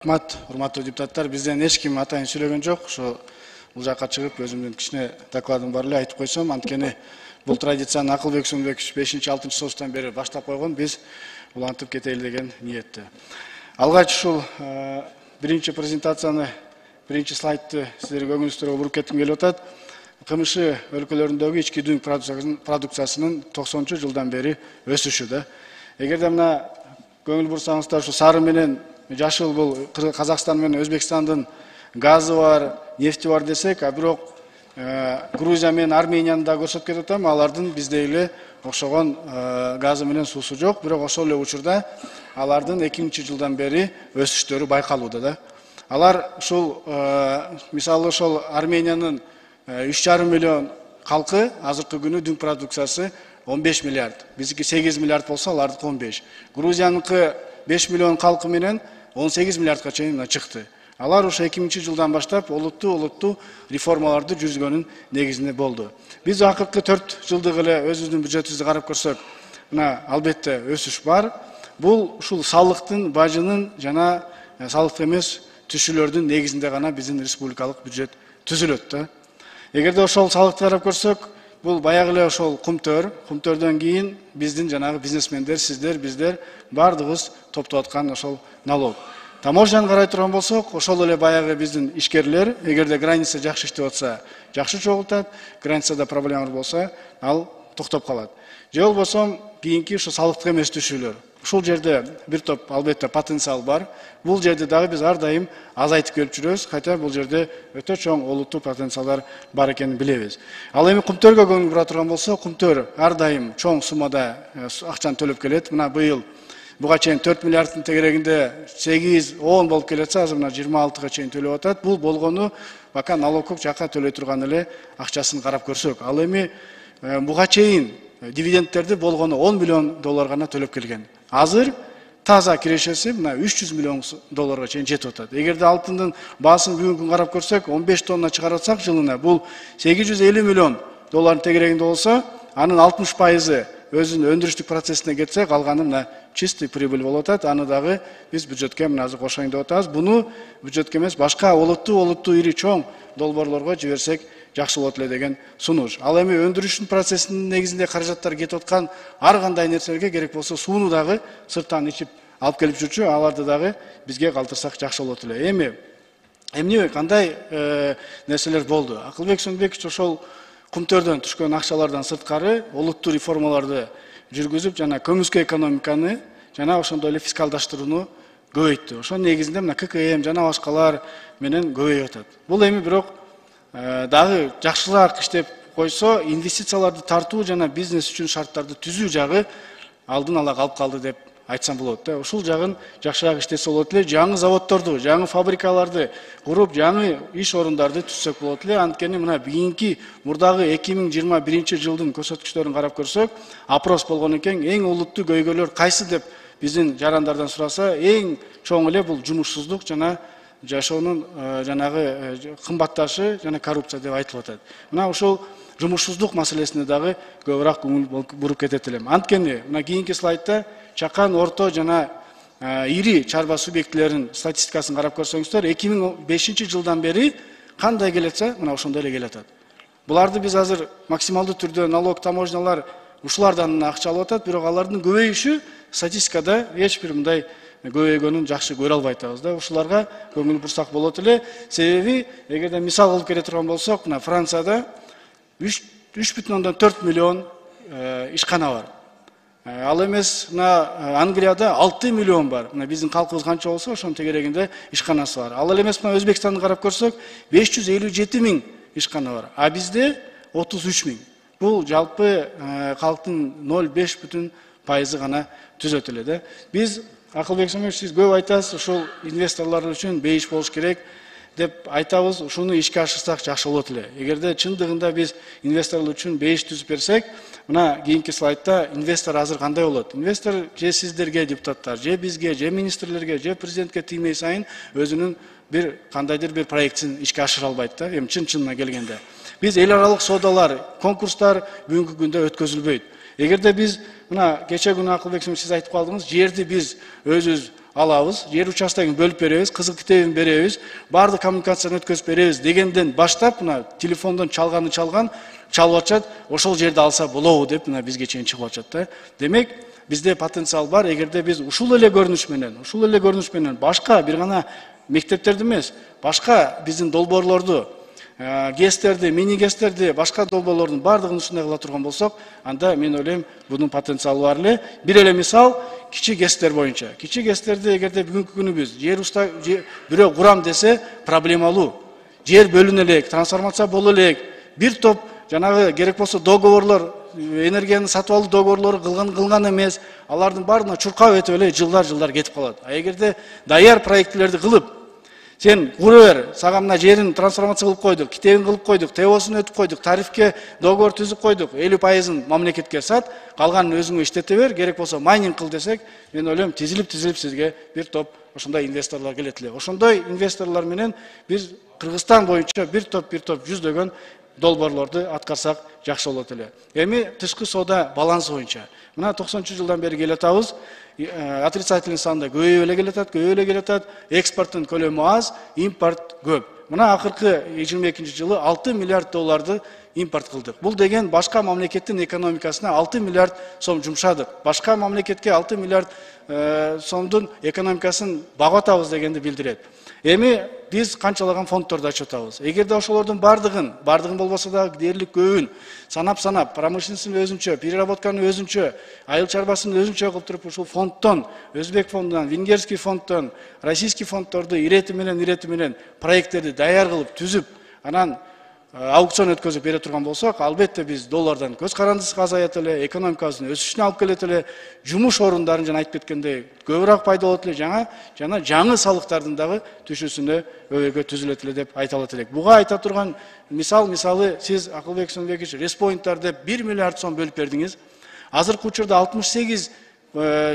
Рахмат, урматтуу депутаттар, бизден эч ким атайын сүйлөгөн жок. Ошо бул жакка чыгып өзүмдүн кичине докладым бар эле айтып койсом, анткени бул традицияны Акылбек Сунбекович 5-6 соцтан бери баштап койгон, биз улантып кетели деген ниетте. Алгач ушул биринчи презентацияны, биринчи слайдты сиздерге көңүлүңүздөргө буруп кетким келип атат. КМШ өлкөлөрүндөгү ички дүң продукциясынын 90-жылдан бери өсүшү да. Эгерде мына көңүл бурсаңыздар, ушу сары менен жашыл бул Казакстан менен Өзбекстандын газы бар, нефти бар десек, а бирок Грузия менен Арменияны да көрсөтүп кетип атам, алардын биздей эле окшогон газы менен суусу жок, бирок ошол эле учурда алардын 2000-жылдан бери өсүштөрү байкалууда да. Алар ушул мисалы ошол Армениянын 3,5 миллион калкы азыркы күнү дүң продукциясы 15 миллиард. Биздики 8 миллиард болсо, алардыкы 15. Грузияныкы 5 миллион калкы менен 18 миллиардка чейин чыкты. Алар ошо 2000-жылдан баштап олуттуу реформаларды жүргүзгөнүн негизинде болду. Биз акыркы 4 жылдык эле өзүбүздүн бюджетибизди карап көрсөк, мына албетте өсүш бар. Бул ушул салыктын, бажынын жана салыктык эмес түшүүлөрдүн негизинде гана биздин республикалык бюджет түзүлөт да. Эгерде ошол салыкты карап көрсөк, бул баягы эле ошол кумтөрдөн кийин биздин жанагы бизнесмендер, сиздер, биздер бардыгыбыз топтоп аткан ошол налог. Таможняны карай турган болсок, ошол эле баягы биздин ишкерлер, эгерде граница жакшы иштеп атса, жакшы чогултат, границада проблема болсо, ал токтоп калат. Же болбосо кийинки ушу салыктык эмес түшүүлөр. Ушул жерде бир топ албетте потенциал бар. Бул жерде дагы биз ар дайым азайтып келип жүрөбүз, хотя бул жерде өтө чоң олуттуу потенциалдар бар экенин билебиз. Ал эми кумтөргө көңүл бура турган болсо, кумтөр ар дайым чоң суммада акчаны төлөп келет. Мына быйыл буга чейин 4 миллиарддын тегерегинде 8-10 болуп келетсе, азыр мына 26га чейин төлөп атат. Бул болгону бака налогко жакка төлөй турган эле акчасын карап көрсөк. Ал эми буга чейин дивидендтерди болгону 10 миллион доллар гана төлөп келген. Азыр таза кирешеси мына 300 миллион долларга чейин жетип атат. Эгерде алтындын баасын бүгүнкү күн карап көрсөк, 15 тонна чыгарып атсак жылына, бул 850 миллион доллардын тегерегинде болсо, анын 60% өзүнүн өндүрүштүк процессине кетсе, калганы мына чистый прибыль болуп атат. Аны дагы биз бюджетке мына азыр кошоюн деп атабыз. Буну бюджетке эмес, башка олуттуу ири чоң долбоорлорго жиберсек жакшы болот эле деген сунуш. Ал эми өндүрүштүн процессинин негизинде каражаттар кетип аткан ар кандай нерселерге керек болсо сууну дагы сырттан ичип алып келип жүрчү, аларды дагы бизге калтырсак жакшы болот эле. Эмне кандай нерселер болду? Акылбек Сунбекович ошол кумтөрдөн түшкөн акчалардан сырткары олуттуу реформаларды жүргүзүп, жана көмүскө экономиканы, жана ошондой эле фискалдаштырууну көбөйттү. Ошонун негизинде мына ККМ жана башкалар менен көбөйүп атат. Бул эми бирок дагы жакшыраак иштеп койсо, инвестицияларды тартуу жана бизнес үчүн шарттарды түзүү жагы алдын ала калып калды деп айтсам болот да. Ушул жагын жакшыраак иштесе болот эле. Жаңы заводдорду, жаңы фабрикаларды куруп, жаңы иш орундарды түзсөк болот эле. Анткени мына бийинки мурдагы 2021-жылдын көрсөткүчтөрүн карап көрсөк, опрос болгон экен, эң олуттуу көйгөйлөр кайсы деп биздин жарандардан сураса, эң чоң эле бул жумушсуздук жана жашоонун жанагы кымбатташы жана коррупция деп айтылып атат. Мына ушул жумушсуздук маселесине дагы көбүрөөк көңүл буруп кетет элем. Анткени мына кийинки слайдта чакан, орто жана ири чарба субъектилеринин статистикасын карап көрсөңүздөр, 2005-жылдан бери кандай келетсе, мына ошондой эле келатат. Буларды биз азыр максималдуу түрдө налог, таможнялар ушулардан акча алып атат, бирок алардын көбөйүшү статистикада эч бир мындай көбөйгөнүн жакшы көрө албай атабыз да. Ушуларга көңүл бурсак болот эле. Себеби, эгерде мисал алып келе турган болсок, мына Францияда 3,4 миллион ишкана бар. Ал эмес мына Англияда 6 миллион бар. Мына биздин калкыбыз канча болсо, ошонун тегерегинде ишканасы бар. Ал эмес мына Өзбекстанды карап көрсөк, 557 миң ишкана бар. А бизде 33 миң. Бул жалпы калктын 0,5% гана түзөт эле да. Биз Акылбек Сунбекович, сиз көп айтасыз, ушул инвесторлор үчүн бейиш болуш керек деп айтабыз. Ушуну ишке ашырсак жакшы болот эле. Эгерде чындыгында биз инвесторлор үчүн бейиш түзүп берсек, мына кийинки слайдта инвестор азыр кандай болот? Инвестор же сиздерге, депутаттар, же бизге, же министрлерге, же президентке тиймей сайын өзүнүн бир кандайдыр бир проектин ишке ашыра албайт да. Эми чын-чынына келгенде биз эл аралык соодалар, конкурстар бүгүнкү күндө өткөзүлбөйт. Эгерде биз мына кече күнү Акылбек сиз айтып калдыңыз, жерди биз өзүбүз алабыз, жер участогын бөлүп беребиз, кызыл китебин беребиз, баардык коммуникацияны өткөзүп беребиз дегенден баштап мына телефондон чалып атышат, ошол жерди алса болобу деп мына бизге чейин чыгып атышат да. Демек, бизде потенциал бар, эгерде биз ушул эле көрүнүш менен башка бир гана мектептерди эмес, башка биздин долбоорлорду, ГЭСтерди, мини ГЭСтерди, башка долбоорлордун баардыгын ушундай кыла турган болсок, анда мен ойлойм бунун потенциалы бар эле. Бир эле мисал кичи ГЭСтер боюнча. Кичи ГЭСтерди эгерде бүгүнкү күнү биз бирөө курам десе проблемалуу. Жер бөлүнө элек, трансформация боло элек, бир топ жанагы керек болсо договорлор, энергияны сатып алуу договорлору кылган эмес, алардын баарына чуркап өтүп эле жылдар кетип калат. А эгерде даяр проектилерди кылып, сен кура бер, сага мына жерин трансформация кылып койдук, китебин кылып койдук, ТОсун өтүп койдук, тарифке договор түзүп койдук, 50%-ын мамлекетке сат, калганын өзүңө иштете бер, керек болсо майнинг кыл десек, мен ойлойм тизилип сизге бир топ ошондой инвесторлор келет эле. Ошондой инвесторлор менен биз Кыргызстан боюнча бир топ жүздөгөн долбоорлорду аткарсак жакшы болот эле. Эми тышкы соода балансы боюнча. Мына 90-жылдан бери келе атабыз. Отрицательный санда көбөйүп эле келатат, экспорттун көлөмү аз, импорт көп. Мына акыркы 22-жылы 6 миллиард долларды импорт кылдык. Бул деген башка мамлекеттин экономикасына 6 миллиард сом жумшадык. Башка мамлекетке 6 миллиард сомдун экономикасын багып атабыз дегенди билдирет. Эми биз канчалаган фонддорду ачып атабыз. Эгерде ошолордун бардыгын болбосо да дээрлик көбүн санап, промышленностун өзүнчө, переработканын өзүнчө, айыл чарбасын өзүнчө кылып туруп ушул фонддон, Өзбек фондунан, Венгерский фонддон, российский фонддорду ирети менен проекттерди даяр кылып түзүп, анан аукцион өткөзүп бере турган болсок, албетте биз доллардан көз карандысыз азаят эле, экономикабыздын өсүшүнө алып келет эле, жумуш орундарын жана айтып кеткендей көбүрөөк пайда болот эле, жаңы салыктардын дагы түшүүсүнө өбөгө түзүлөт эле деп айта алат элек. Буга айта турган мисалы сиз Акылбек Сөнбекович респоинттар деп 1 миллиард сом бөлүп бердиңиз. Азыркы учурда 68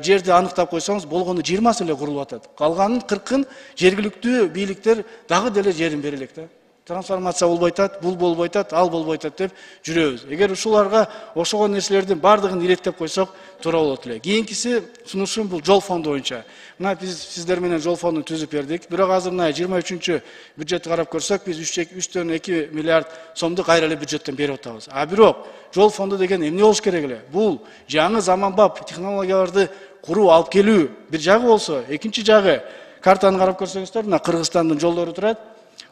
жерди аныктап койсоңуз, болгону 20 эле курулуп атат. Калганын 40-ын жергиликтүү бийликтер дагы деле жерин бере элек да. Трансформация болбой атат, бул болбой атат, ал болбой атат деп жүрөбүз. Эгер ушуларга ошого нерселердин бардыгын иреттеп койсок, туура болот эле. Кийинкиси сунушум бул жол фонду боюнча. Мына биз сиздер менен жол фондун түзүп бердик. Бирок азыр мына 23-чү бюджетти карап көрсөк, биз 3,2 миллиард сомду кайра эле бюджеттен берип атабыз. А бирок жол фонду деген эмне болуш керек эле? Бул жаңы заманбап технологияларды куруу, алып келүү бир жагы болсо, экинчи жагы картаны карап көрсөңүздөр, мына Кыргызстандын жолдору турат.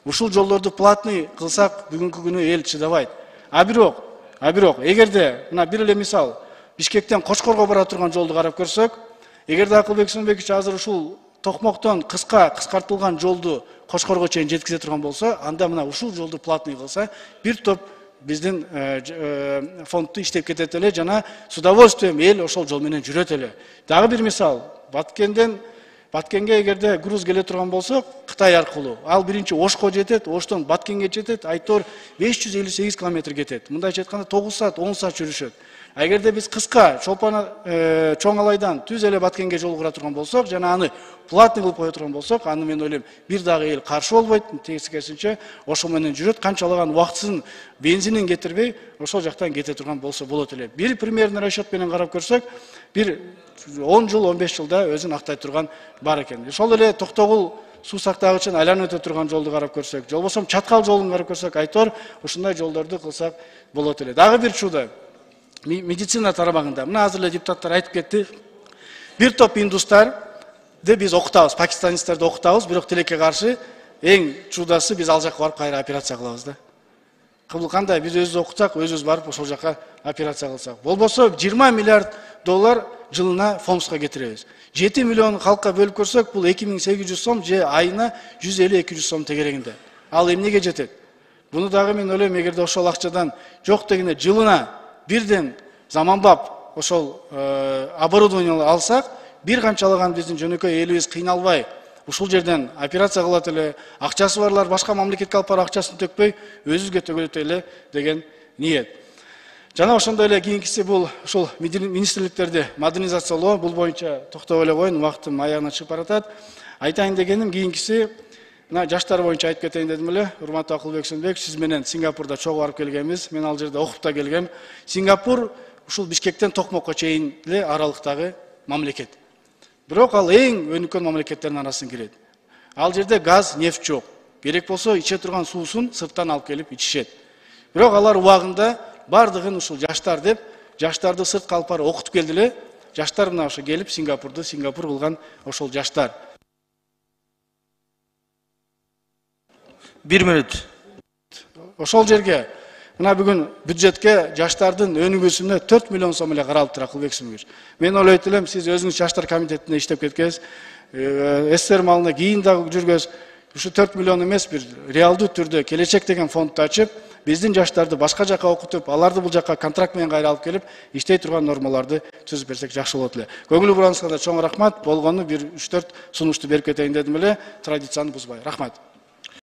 Ушул жолдорду платный кылсак бүгүнкү күнү эл чыдабайт. А бирок эгерде мына бир эле мисал Бишкектен Кошкорго бара турган жолду карап көрсөк, эгерде Акылбек Сөнбекович азыр ушул Токмоктон кыскартылган жолду Кошкорго чейин жеткизе турган болсо, анда мына ушул жолду платный кылса, бир топ биздин фондду иштеп кетет эле, жана с удовольствием эл ошол жол менен жүрөт эле. Дагы бир мисал, Баткенге эгерде груз келе турган болсо, Кытай аркылуу. Ал биринчи Ошко жетет, Оштон Баткенге жетет, айтор 558 километр кетет. Мындайча айтканда 9 саат, 10 саат жүрүшөт. А эгерде биз кыска чоң алайдан түз эле Баткенге жол кура турган болсок, жана аны платный кылып кое турган болсок, аны мен ойлойм бир дагы эл каршы болбойт, тескерисинче ошо менен жүрөт, канчалаган убактысын бензинин кетирбей, ошол жактан кете турган болсо болот эле. Бир примерный расчет менен карап көрсөк, бир 10 жыл, 15 жылда өзүн актай турган бар экен. Ошол эле Токтогул суу сактагычын айланып өтө турган жолду карап көрсөк, болбосо Чаткал жолун карап көрсөк, айтор ушундай жолдорду кылсак болот эле. Дагы бир чууда медицина тарабагында. Мына азыр эле депутаттар айтып кетти. Бир топ индустарды биз окутабыз, пакистанецтерди окутабыз, бирок тилекке каршы эң чуудасы биз ал жакка барып кайра операция кылабыз да. Кабыл кандай биз өзүбүз окутсак, өзүбүз барып ошол жакка операция кылсак. Болбосо 20 миллиард доллар жылына фомска кетиребиз. 7 миллион халкка бөлүп көрсөк, бул 2800 сом же айына 150-200 сом тегерегинде. Ал эмнеге жетет? Буну дагы мен ойлойм, эгерде ошол акчадан жок дегенде жылына бирден заманбап ошол оборудование алсак, бир канчалаган биздин жөнөкөй элибиз кыйналбай ушул жерден операция кылат эле, акчасы барлар башка мамлекетке алып барып акчасын төкпөй өзүбүзгө төгөлөт эле деген ниет. Жана ошондой эле кийинкиси бул ушул министрликтерди модернизациялоо, бул боюнча токтоп эле коеюн, убактым аягына чыгып баратат. Айтайын дегеним кийинкиси мына жаштар боюнча айтып кетейин дедим эле. Урматтуу Акылбек Сөнбекович, сиз менен Сингапурда чогуу барып келгенбиз. Мен ал жерде окуп да келгем. Сингапур ушул Бишкектен Токмокко чейин эле аралыктагы мамлекет. Бирок ал эң өнүккөн мамлекеттердин арасына кирет. Ал жерде газ, нефть жок. Керек болсо иче турган суусун сырттан алып келип ичишет. Бирок алар убагында бардыгын ушул жаштар деп, жаштарды сырт калпары окутуп келди эле. Жаштар мына ошо келип Сингапур кылган ошол жаштар. 1 мүнөт. Ошол жерге мына бүгүн бюджетке жаштардын өнүгүүсүнө 4 миллион сом эле каралып тур Акылбек Сүмгүр. Мен ойлойт элем, сиз өзүңүз жаштар комитетинде иштеп кеткенсиз, СССР малына кийин дагы жүргөз. Ушу 4 миллион эмес, бир реалдуу түрдө келечек деген фондду ачып, биздин жаштарды башка жака окутуп, аларды бул жака контракт менен кайра алып келип, иштей турган нормаларды түзүп берсек жакшы болот эле. Көңүл бурууңузга да чоң рахмат. Болгону бир 3-4 сунушту берип кетейин дедим эле, традицияны бузбай. Рахмат.